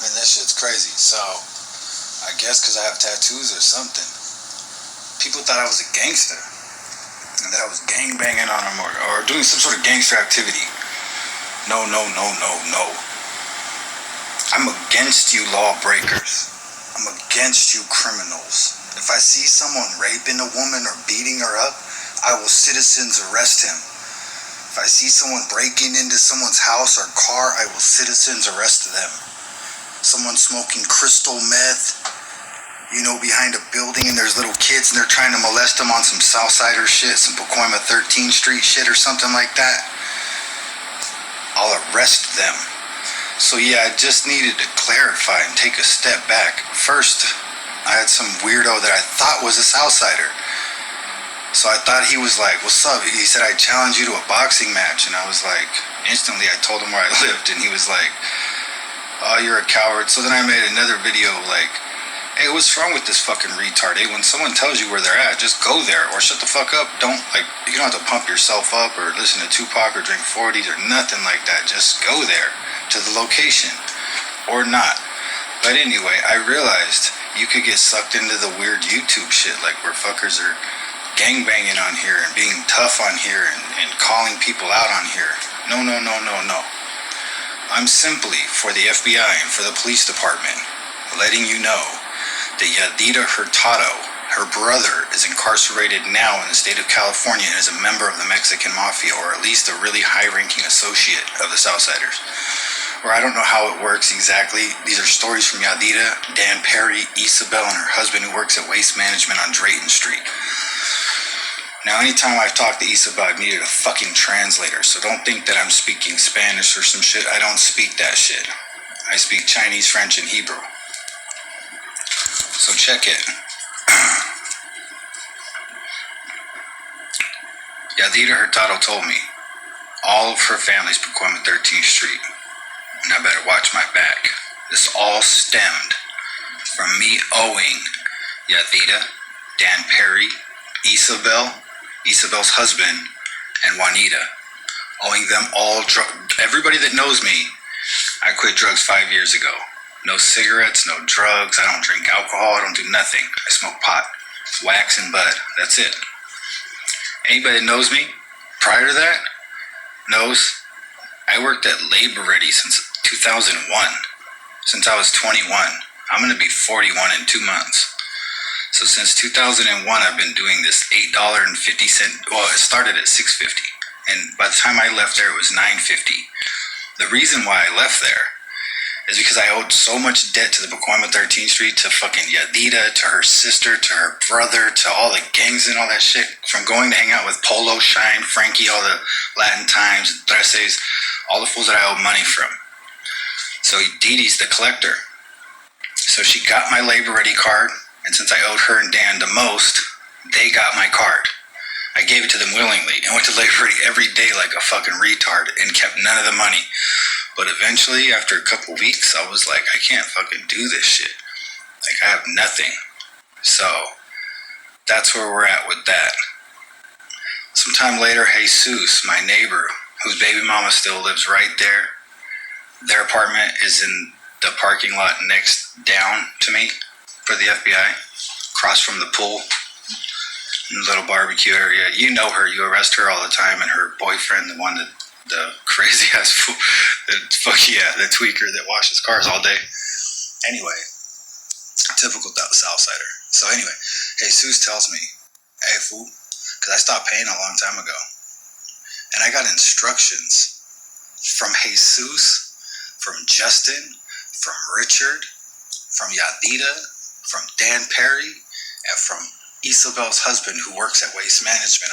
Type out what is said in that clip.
Man, that shit's crazy. So, I guess because I have tattoos or something, people thought I was a gangster. And that I was gang banging on them or doing some sort of gangster activity. No. I'm against you lawbreakers. I'm against you criminals. If I see someone raping a woman or beating her up, I will citizens arrest him. If I see someone breaking into someone's house or car, I will citizens arrest them. Someone smoking crystal meth, behind a building and there's little kids and they're trying to molest them on some Southsider shit, some Pacoima 13th Street shit or something like that, I'll arrest them. So yeah, I just needed to clarify and take a step back. First, I had some weirdo that I thought was a Southsider. So I thought he was like, what's up? He said, I challenge you to a boxing match. And I was like, instantly I told him where I lived. And he was like, oh, you're a coward. So then I made another video like, hey, what's wrong with this fucking retard? Hey, when someone tells you where they're at, just go there or shut the fuck up. You don't have to pump yourself up or listen to Tupac or drink 40s or nothing like that. Just go there to the location or not. But anyway, I realized you could get sucked into the weird YouTube shit, like where fuckers are gangbanging on here and being tough on here and calling people out on here. No. I'm simply for the FBI and for the police department letting you know that Yadira Hurtado, her brother, is incarcerated now in the state of California and is a member of the Mexican Mafia, or at least a really high-ranking associate of the Southsiders. Or I don't know how it works exactly. These are stories from Yadira, Dan Perry, Isabel, and her husband who works at Waste Management on Drayton Street. Now, anytime I've talked to Isabel, I've needed a fucking translator, so don't think that I'm speaking Spanish or some shit. I don't speak that shit. I speak Chinese, French, and Hebrew. So check it. Yadira Hurtado told me all of her family's Pacoima 13th Street, and I better watch my back. This all stemmed from me owing Yadira, Dan Perry, Isabel's husband, and Juanita, owing them all everybody that knows me. I quit drugs 5 years ago. No cigarettes, no drugs, I don't drink alcohol, I don't do nothing. I smoke pot, wax, and bud. That's it. Anybody that knows me prior to that knows I worked at Labor Ready since 2001. Since I was 21. I'm going to be 41 in 2 months. So since 2001, I've been doing this $8.50. Well, it started at $6.50. And by the time I left there, it was $9.50. The reason why I left there is because I owed so much debt to the Pacoima 13th Street, to fucking Yadira, to her sister, to her brother, to all the gangs and all that shit. From going to hang out with Polo, Shine, Frankie, all the Latin Times, Treses, all the fools that I owe money from. So Didi's the collector. So she got my Labor Ready card, and since I owed her and Dan the most, they got my card. I gave it to them willingly and went to Labor Ready every day like a fucking retard and kept none of the money. But eventually, after a couple weeks, I was like, I can't fucking do this shit. Like, I have nothing. So, that's where we're at with that. Sometime later, Jesus, my neighbor, whose baby mama still lives right there, their apartment is in the parking lot next down to me for the FBI, across from the pool, in the little barbecue area. You know her, you arrest her all the time, and her boyfriend, the one that, the crazy ass fool, the tweaker that washes cars all day. Anyway, typical Southsider. So anyway, Jesus tells me, hey fool, because I stopped paying a long time ago. And I got instructions from Jesus, from Justin, from Richard, from Yadira, from Dan Perry, and from Isabel's husband who works at Waste Management.